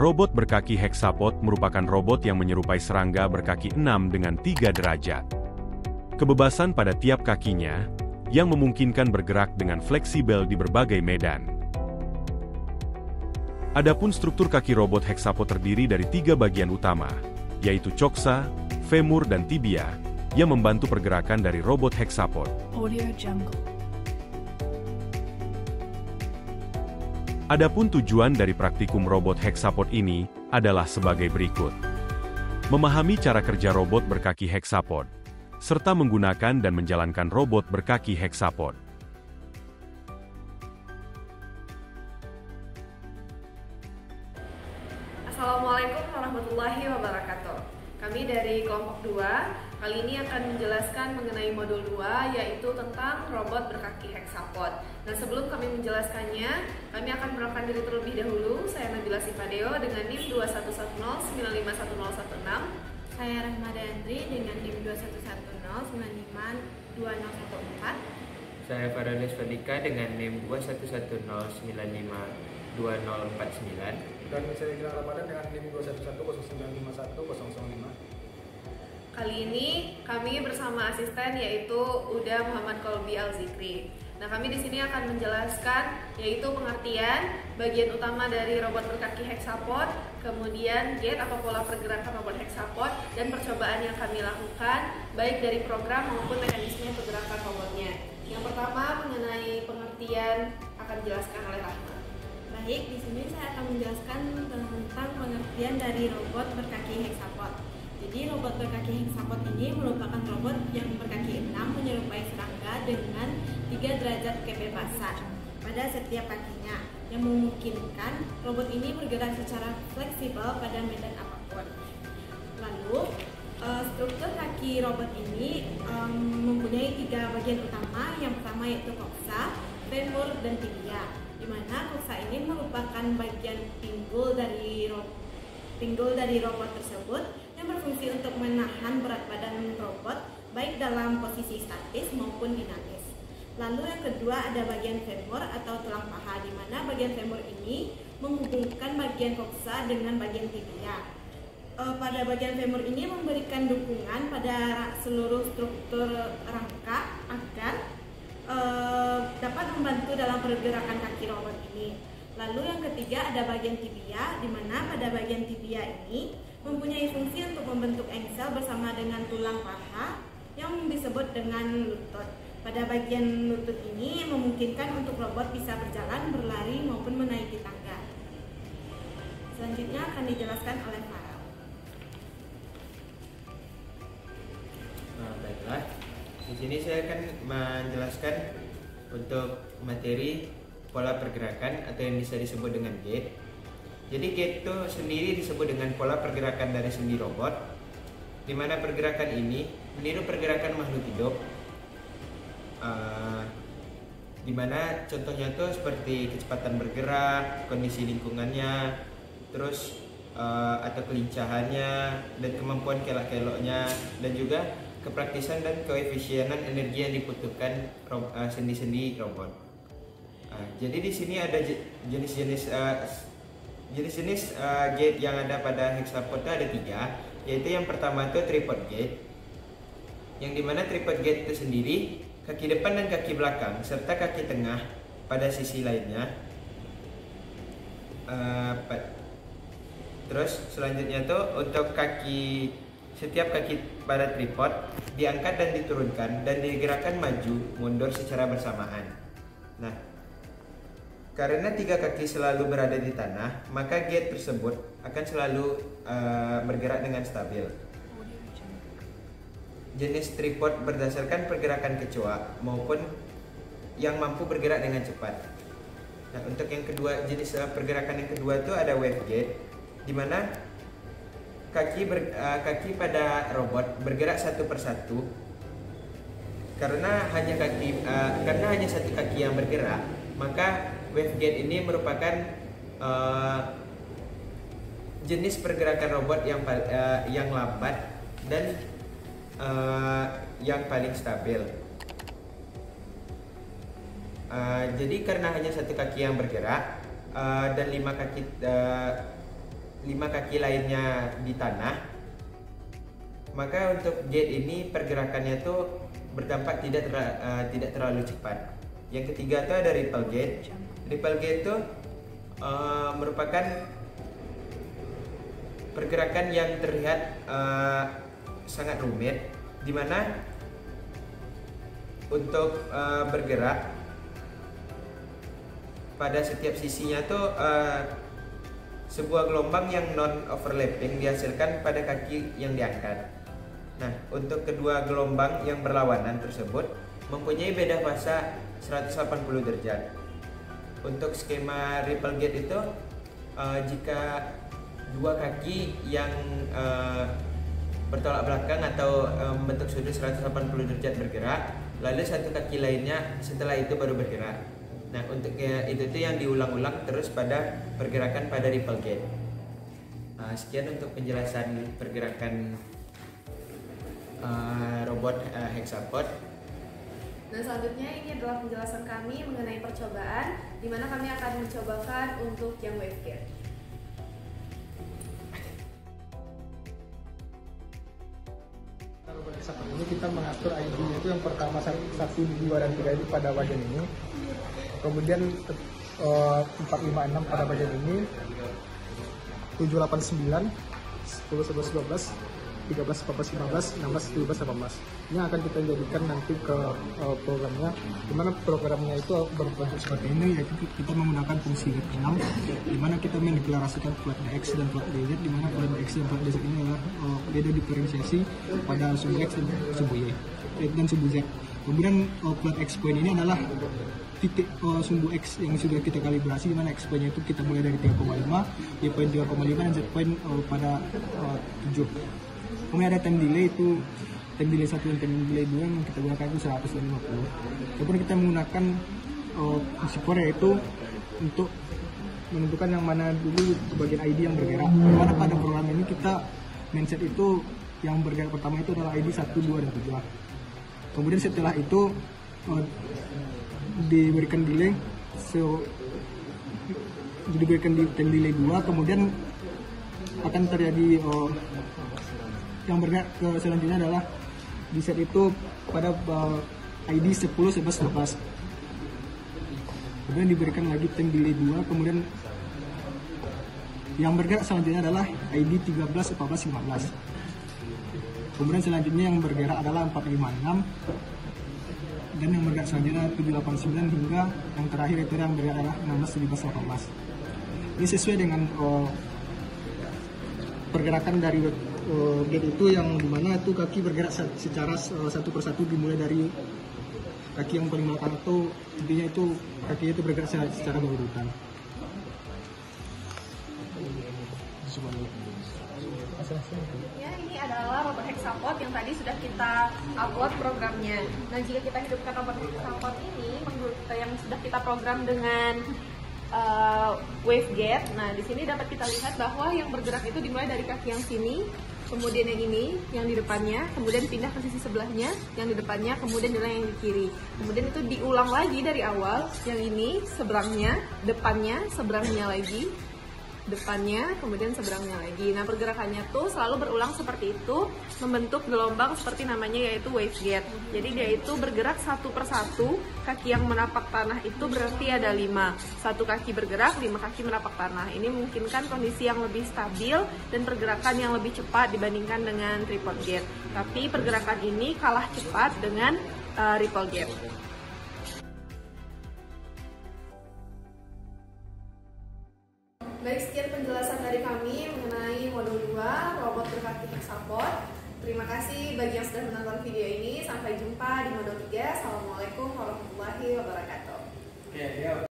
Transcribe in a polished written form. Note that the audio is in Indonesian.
Robot berkaki hexapod merupakan robot yang menyerupai serangga berkaki 6 dengan 3 derajat. Kebebasan pada tiap kakinya, yang memungkinkan bergerak dengan fleksibel di berbagai medan. Adapun struktur kaki robot hexapod terdiri dari 3 bagian utama, yaitu coxa, femur dan tibia, yang membantu pergerakan dari robot hexapod. Adapun tujuan dari praktikum robot hexapod ini adalah sebagai berikut. Memahami cara kerja robot berkaki hexapod, serta menggunakan dan menjalankan robot berkaki hexapod. Assalamualaikum warahmatullahi wabarakatuh. Kami dari kelompok 2 kali ini akan menjelaskan mengenai modul 2, yaitu tentang robot berkaki hexapod. Nah, sebelum kami menjelaskannya, kami akan memperkenalkan diri terlebih dahulu. Saya Nabila Sipadeo dengan NIM 2110951016. Saya Rahmada Andri dengan NIM 2110952014. Saya Faranis Fadika dengan NIM 2110952049. Dan saya Gilang Ramadan dengan NIM 2110951005. Kali ini kami bersama asisten yaitu Uda Muhammad Kolbi Al-Zikri. Nah, kami di sini akan menjelaskan yaitu pengertian bagian utama dari robot berkaki hexapod, kemudian gate atau pola pergerakan robot hexapod, dan percobaan yang kami lakukan baik dari program maupun mekanisme pergerakan robotnya. Yang pertama mengenai pengertian akan dijelaskan oleh Rahma. Baik, di sini saya akan menjelaskan tentang pengertian dari robot berkaki hexapod. Jadi robot berkaki hexapod ini merupakan robot yang berkaki 6 menyerupai serangga dengan 3 derajat kebebasan pada setiap kakinya, yang memungkinkan robot ini bergerak secara fleksibel pada medan apapun. Lalu struktur kaki robot ini mempunyai 3 bagian utama. Yang pertama yaitu coxa, femur, dan tibia, di mana coxa ini merupakan bagian pinggul dari robot tersebut yang berfungsi untuk menahan berat badan robot baik dalam posisi statis maupun dinamis. Lalu yang kedua ada bagian femur atau tulang paha, di mana bagian femur ini menghubungkan bagian coxa dengan bagian tibia. Pada bagian femur ini memberikan dukungan pada seluruh struktur rangka agar dapat membantu dalam pergerakan kaki robot ini. Lalu yang ketiga ada bagian tibia, di mana pada bagian tibia ini mempunyai fungsi untuk membentuk engsel bersama dengan tulang paha yang disebut dengan lutut. Pada bagian lutut ini memungkinkan untuk robot bisa berjalan, berlari maupun menaiki tangga. Selanjutnya akan dijelaskan oleh Farah. Nah, baiklah. Di sini saya akan menjelaskan untuk materi pola pergerakan atau yang bisa disebut dengan gate. Jadi gate itu sendiri disebut dengan pola pergerakan dari sendi robot, di mana pergerakan ini meniru pergerakan makhluk hidup, di mana contohnya itu seperti kecepatan bergerak, kondisi lingkungannya, terus atau kelincahannya dan kemampuan kelak-keloknya, dan juga kepraktisan dan koefisienan energi yang dibutuhkan sendi-sendi robot. Jadi di sini ada jenis-jenis gate yang ada pada hexapod itu ada 3, yaitu yang pertama itu tripod gate, yang dimana tripod gate itu sendiri kaki depan dan kaki belakang serta kaki tengah pada sisi lainnya. Terus selanjutnya itu untuk setiap kaki pada tripod diangkat dan diturunkan dan digerakkan maju mundur secara bersamaan. Nah, karena 3 kaki selalu berada di tanah, maka gate tersebut akan selalu bergerak dengan stabil. Jenis tripod berdasarkan pergerakan kecoa maupun yang mampu bergerak dengan cepat. Nah, untuk yang kedua, jenis pergerakan yang kedua itu ada wave gate, di mana kaki pada robot bergerak satu persatu. Karena hanya satu kaki yang bergerak, maka wave gate ini merupakan jenis pergerakan robot yang lambat dan yang paling stabil. Jadi karena hanya satu kaki yang bergerak dan 5 kaki 5 kaki lainnya di tanah, maka untuk gate ini pergerakannya tuh berdampak tidak terlalu cepat. Yang ketiga itu ada ripple gate. Ripple gate itu merupakan pergerakan yang terlihat sangat rumit, di mana untuk bergerak pada setiap sisinya tuh sebuah gelombang yang non overlapping dihasilkan pada kaki yang diangkat. Nah, untuk kedua gelombang yang berlawanan tersebut mempunyai beda fasa 180 derajat. Untuk skema ripple gate itu jika dua kaki yang bertolak belakang atau membentuk sudut 180 derajat bergerak, lalu satu kaki lainnya setelah itu baru bergerak. Nah, untuk itu tuh yang diulang-ulang terus pada pergerakan pada ripple gate. Sekian untuk penjelasan pergerakan robot hexapod. Dan selanjutnya ini adalah penjelasan kami mengenai percobaan, di mana kami akan mencobakan untuk yang wavegate. Robot hexapod ini kita mengatur ID-nya itu yang pertama 1, 2, dan 3 itu pada bagian ini, kemudian 4, 5, 6 pada bagian ini, 7, 8, 9, 10, 11, 12, 13, 14, 15, 16, 17, 18. Ini akan kita jadikan nanti ke programnya, dimana programnya itu berbentuk seperti ini, yaitu kita menggunakan fungsi get 6, dimana kita mendeklarasikan plat DX dan plat DZ, dimana plat DX dan plat DZ ini adalah beda diferensiasi pada sumbu X dan sumbu Y dan sumbu Z. Kemudian plat X point ini adalah titik sumbu X yang sudah kita kalibrasi, dimana X point-nya itu kita mulai dari 3,5, Y point 3,5, dan Z point pada 7. Kemudian ada time delay, itu time delay 1 dan time delay 2 yang kita gunakan itu 100 dan 50. Kemudian kita menggunakan fungsi core, yaitu untuk menentukan yang mana dulu bagian ID yang bergerak. Karena pada program ini kita mindset itu yang bergerak pertama itu adalah ID 1, 2, dan 3. Kemudian setelah itu diberikan delay, diberikan time delay 2, kemudian akan terjadi yang bergerak ke selanjutnya adalah di set itu pada ID 10, 11, 12. Kemudian diberikan lagi time delay 2, kemudian yang bergerak selanjutnya adalah ID 13, 14, 15. Kemudian selanjutnya yang bergerak adalah 4, 5, 6, dan yang bergerak selanjutnya 7, 8, 9, hingga yang terakhir itu yang bergerak adalah 16, 17, 18. Ini sesuai dengan pergerakan dari gate itu, yang dimana itu kaki bergerak secara satu persatu, dimulai dari kaki yang paling belakang, atau intinya itu kaki itu bergerak secara berurutan. Ya, ini adalah robot hexapod yang tadi sudah kita upload programnya. Nah, jika kita hidupkan robot hexapod ini yang sudah kita program dengan wavegate, nah di sini dapat kita lihat bahwa yang bergerak itu dimulai dari kaki yang sini, kemudian yang ini, yang di depannya, kemudian pindah ke sisi sebelahnya, yang di depannya, kemudian yang di kiri. Kemudian itu diulang lagi dari awal, yang ini seberangnya, depannya, seberangnya lagi, depannya, kemudian seberangnya lagi. Nah, pergerakannya tuh selalu berulang seperti itu, membentuk gelombang seperti namanya, yaitu wavegate. Jadi dia itu bergerak satu persatu, kaki yang menapak tanah itu berarti ada 5. Satu kaki bergerak, 5 kaki menapak tanah. Ini memungkinkan kondisi yang lebih stabil dan pergerakan yang lebih cepat dibandingkan dengan tripod gate. Tapi pergerakan ini kalah cepat dengan ripple gate. Baik, sekian penjelasan dari kami mengenai modul 2 robot berkaki hexapod. Terima kasih bagi yang sudah menonton video ini. Sampai jumpa di modul 3. Assalamualaikum warahmatullahi wabarakatuh.